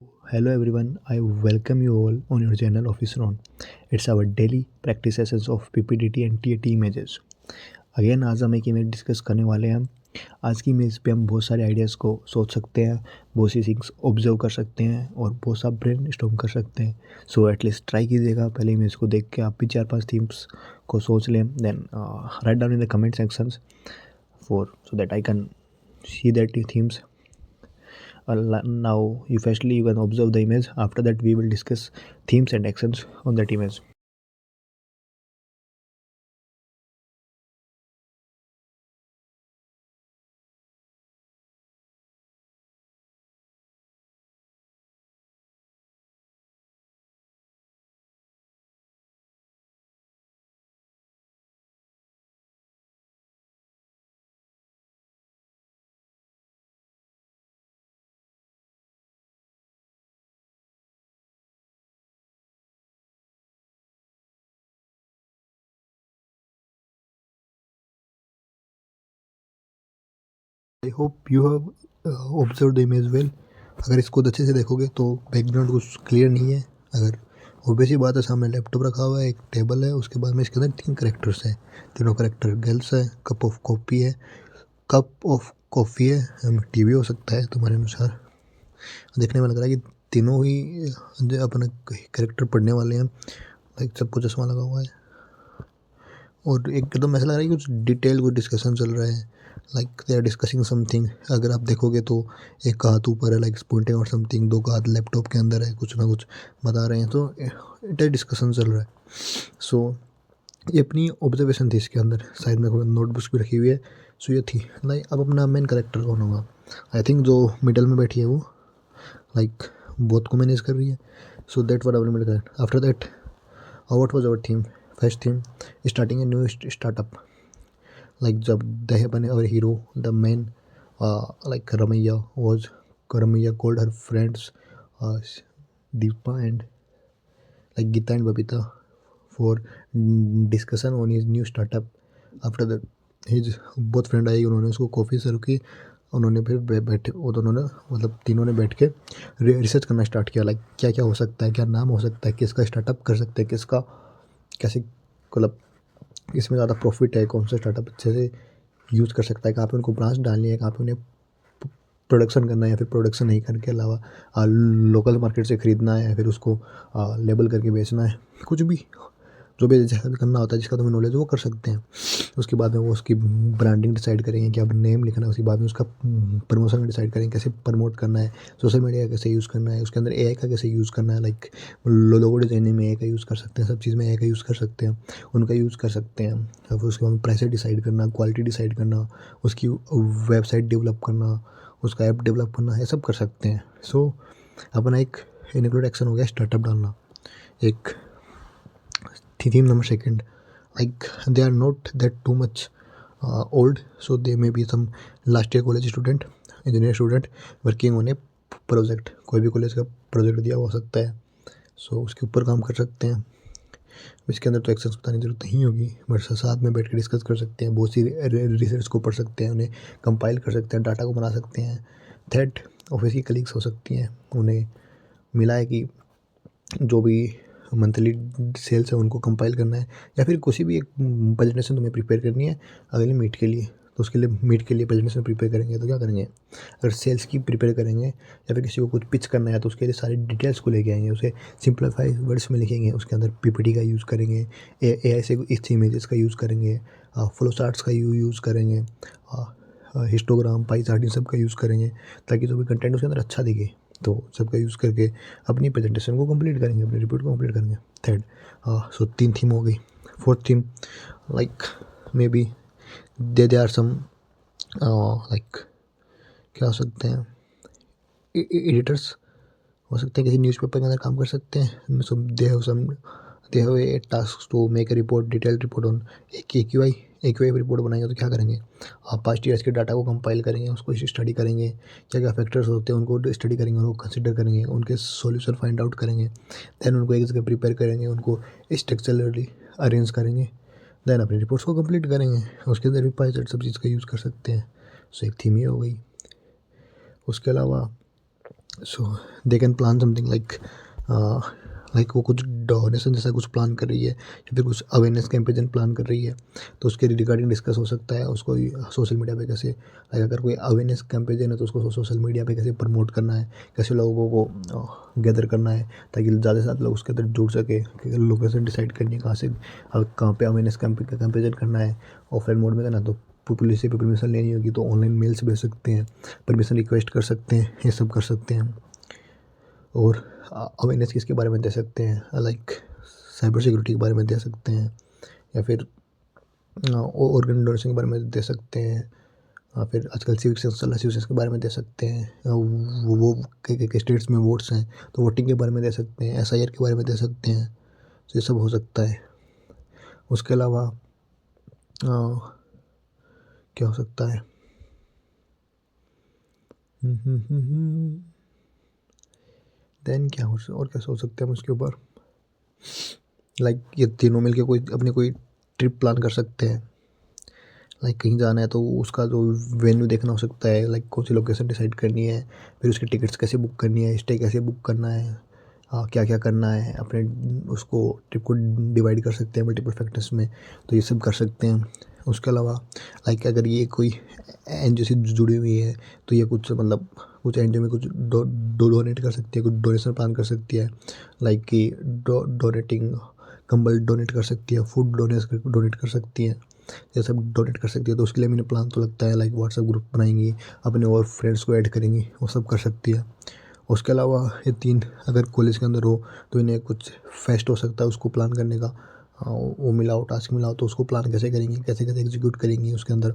Hello everyone, I welcome you all on your channel Officer On. It's our daily practice sessions of PPDT and TAT images. Again आज हम एक image discuss करने वाले हैं। आज की इमेज पे हम बहुत सारे आइडियाज़ को सोच सकते हैं, बहुत सी थिंग्स ऑब्जर्व कर सकते हैं और बहुत सा ब्रेन स्टॉर्म कर सकते हैं। सो एटलीस्ट ट्राई कीजिएगा, पहले इमेज को देख के आप भी 4-5 थीम्स को सोच लें, then write down in the comment sections for so that I can see that themes. Now you can observe the image. After that we will discuss themes and actions on that image. I hope you have observe the image well. अगर इसको अच्छे से देखोगे तो background कुछ clear नहीं है। अगर ऑब्वियस ही बात है, सामने लैपटॉप रखा हुआ है, एक टेबल है, उसके बाद में इसके अंदर 3 करेक्टर्स हैं। तीनों करेक्टर गर्ल्स है, कप ऑफ कॉफ़ी है, टीवी हो सकता है तुम्हारे अनुसार। देखने में लग रहा है कि तीनों ही जो अपना करेक्टर पढ़ने वाले हैं। लाइक सबको चश्मा लगा हुआ है और एकदम ऐसा लग रहा है कि कुछ डिटेल कुछ डिस्कशन चल रहा है, like they are discussing something. अगर आप देखोगे तो एक का हाथ ऊपर है, लाइक पॉइंटिंग और समथिंग, दो का हाथ लैपटॉप के अंदर है, कुछ ना कुछ बता रहे हैं, तो इट डिस्कशन चल रहा है। सो ये अपनी ऑब्जर्वेशन थी इसके अंदर। साइड में नोटबुक्स भी रखी हुई है। सो ये थी लाइक अब अपना मेन करेक्टर कौन होगा। आई थिंक जो मिडल में बैठी है वो लाइक बहुत को मैनेज कर रही है। So that were our middle character. After that what was our theme? First theme, starting a new startup. Like जब they have our hero, the main like Ramaiya called her friends uh, Deepa and like Geeta and Babita for discussion on his new startup. After that his both friend आई, उन्होंने उसको coffee सर्व की। उन्होंने फिर बैठे, वो दोनों ने मतलब तीनों ने बैठ के रिसर्च करना स्टार्ट किया, लाइक क्या क्या हो सकता है, क्या नाम हो सकता है, किसका स्टार्टअप कर सकते हैं, किसका कैसे मतलब इसमें ज़्यादा प्रॉफिट है, कौन सा स्टार्टअप अच्छे से यूज़ कर सकता है, कहाँ पे उनको ब्रांच डालनी है, कहाँ पे उन्हें प्रोडक्शन करना है या फिर प्रोडक्शन नहीं करने के अलावा लोकल मार्केट से ख़रीदना है या फिर उसको लेबल करके बेचना है। कुछ भी जो भी जैसा भी करना होता है, जिसका तुम्हें नॉलेज है वो कर सकते हैं। उसके बाद में वो उसकी ब्रांडिंग डिसाइड करेंगे, क्या नेम लिखना है। उसके बाद में उसका प्रमोशन डिसाइड करेंगे, कैसे प्रमोट करना है, सोशल मीडिया का कैसे यूज़ करना है, उसके अंदर एआई का कैसे यूज़ करना है। लाइक लोगो डिजाइनिंग में एआई का यूज़ कर सकते हैं, सब चीज़ में एआई का यूज़ कर सकते हैं, उनका यूज़ कर सकते हैं। और फिर उसके बाद प्राइस डिसाइड करना, क्वालिटी डिसाइड करना, उसकी वेबसाइट डेवलप करना, उसका ऐप डेवलप करना, ये सब कर सकते हैं। सो अपना एक इनक्लूड एक्शन हो गया स्टार्टअप डालना। एक theme number second, like they are not that too much old, so they may be some last year college student, engineer student working on a project. कोई भी कॉलेज का प्रोजेक्ट दिया हो सकता है, सो उसके ऊपर काम कर सकते हैं। इसके अंदर तो एक्सेस बताने की जरूरत नहीं होगी, बट साथ में बैठ के डिस्कस कर सकते हैं, बहुत सी रिसर्च को पढ़ सकते हैं, उन्हें कंपाइल कर सकते हैं, डाटा को बना सकते हैं। थर्ड ऑफिस की कलीग्स हो सकती हैं, उन्हें मिला है कि जो भी मंथली सेल्स है उनको कंपाइल करना है, या फिर किसी भी एक प्रेजेंटेशन तुम्हें प्रिपेयर करनी है अगले मीट के लिए, तो उसके लिए मीट के लिए प्रेजेंटेशन प्रिपेयर करेंगे तो क्या करेंगे, अगर सेल्स की प्रिपेयर करेंगे या फिर किसी को कुछ पिच करना है तो उसके लिए सारी डिटेल्स को लेके आएंगे, उसे सिंपलीफाई वर्ड्स में लिखेंगे, उसके अंदर पीपीटी का यूज़ करेंगे, एआई से इस इमेजेस का यूज़ करेंगे, फ्लो चार्ट्स का यूज़ करेंगे, हिस्टोग्राम, पाई चार्ट, इन सब का यूज़ करेंगे, ताकि जो भी कंटेंट उसके अंदर अच्छा दिखे। तो सबका यूज़ करके अपनी प्रेजेंटेशन को कंप्लीट करेंगे, अपनी रिपोर्ट को कंप्लीट करेंगे। थर्ड, सो 3 थीम हो गई। Fourth theme, like maybe they are some like क्या हो सकते हैं, एडिटर्स हो सकते हैं, किसी न्यूज़पेपर के अंदर काम कर सकते हैं। So they have a task to make a report, detailed report on a Q I report बनाएंगे तो क्या करेंगे, आप पास्ट ईयर्स के डाटा को कंपाइल करेंगे, उसको स्टडी करेंगे, क्या क्या फैक्टर्स होते हैं उनको स्टडी करेंगे, उनको कंसिडर करेंगे, उनके सॉल्यूशन फाइंड आउट करेंगे, देन उनको एक जगह प्रिपेयर करेंगे, उनको स्ट्रक्चरली अरेंज करेंगे, देन अपनी रिपोर्ट्स को कंप्लीट करेंगे। उसके अंदर भी पाई चार्ट सब चीज़ का यूज़ कर सकते हैं। सो एक थीम ये हो गई। उसके अलावा so they can plan something like वो कुछ डोनेशन जैसा कुछ प्लान कर रही है या फिर कुछ अवेयरनेस कैंपेन प्लान कर रही है, तो उसके रिगार्डिंग डिस्कस हो सकता है उसको सोशल मीडिया पे कैसे, लाइक अगर कोई अवेयरनेस कैंपेन है तो उसको सोशल मीडिया पे कैसे प्रमोट करना है, कैसे लोगों को गैदर करना है ताकि ज़्यादा से ज़्यादा लोग उसके अंदर जुड़ सके, लोकेशन डिसाइड करनी है कहाँ पे अवेयरनेस कैंपेन करना है। ऑफलाइन मोड में करना तो पुलिस से परमिशन लेनी होगी तो ऑनलाइन मेल्स भेज सकते हैं, परमिशन रिक्वेस्ट कर सकते हैं, ये सब कर सकते हैं। और अवेयरनेस किसके बारे में दे सकते हैं, लाइक साइबर सिक्योरिटी के बारे में दे सकते हैं या फिर ऑर्गन डोनेशन के बारे में दे सकते हैं, फिर आजकल सिविक सेंस चल रहा है, सिविक सेंस के बारे में दे सकते हैं। वो कई स्टेट्स में वोट्स हैं तो वोटिंग के बारे में दे सकते हैं, SIR के बारे में दे सकते हैं। तो ये सब हो सकता है। उसके अलावा क्या हो सकता है, देन क्या हो और क्या सोच सकते हैं हम उसके ऊपर, लाइक ये तीनों मिलके कोई ट्रिप प्लान कर सकते हैं। लाइक कहीं जाना है तो उसका जो वेन्यू देखना हो सकता है, लाइक कौन सी लोकेशन डिसाइड करनी है, फिर उसकी टिकट्स कैसे बुक करनी है, स्टे कैसे बुक करना है, क्या क्या करना है, अपने उसको ट्रिप को डिवाइड कर सकते हैं मल्टीपल फैक्टर्स में, तो ये सब कर सकते हैं। उसके अलावा लाइक अगर ये कोई NGO से जुड़ी हुई है तो ये कुछ मतलब कुछ NGO में कुछ डोनेट कर सकती है, कुछ डोनेशन प्लान कर सकती है, लाइक कि डोनेटिंग कंबल डोनेट कर सकती है, फूड डोनेट कर सकती है, ये सब डोनेट कर सकती है। तो उसके लिए मैंने प्लान तो लगता है लाइक व्हाट्सएप ग्रुप बनाएंगी, अपने और फ्रेंड्स को ऐड करेंगी, वो सब कर सकती है। उसके अलावा ये 3 अगर कॉलेज के अंदर हो तो इन्हें कुछ फेस्ट हो सकता है उसको प्लान करने का, वो मिला हो टास्क मिला हो तो उसको प्लान कैसे करेंगे, कैसे कैसे एग्जीक्यूट करेंगी, उसके अंदर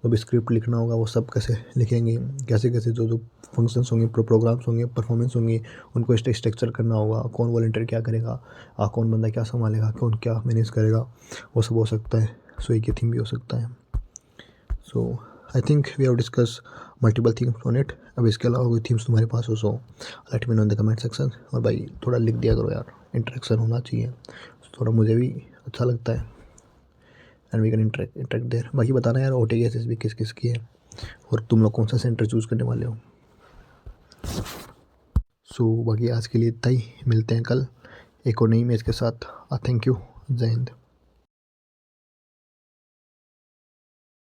तो भी स्क्रिप्ट लिखना होगा, वो सब कैसे लिखेंगे, कैसे कैसे जो जो फंक्शंस होंगे, प्रोग्राम्स होंगे, परफॉर्मेंस होंगी, उनको स्ट्रक्चर करना होगा, कौन वॉलंटियर क्या करेगा, कौन बंदा क्या संभालेगा, कौन क्या मैनेज करेगा, वो सब हो सकता है। सो एक ही थीम भी हो सकता है। So I think we have discuss multiple things on it. अब इसके अलावा कोई थीम्स तुम्हारे पास हो so let me know in the comment section. और भाई थोड़ा लिख दिया करो यार, इंटरेक्शन होना चाहिए, थोड़ा मुझे भी अच्छा लगता है and we can interact there. बाकी बताना यार OTSS भी किस किस की है और तुम लोग कौन सा सेंटर चूज़ करने वाले हो। सो बाकी आज के लिए इतना ही, मिलते हैं कल एक और नई मैच के साथ। थैंक यू, जय हिंद।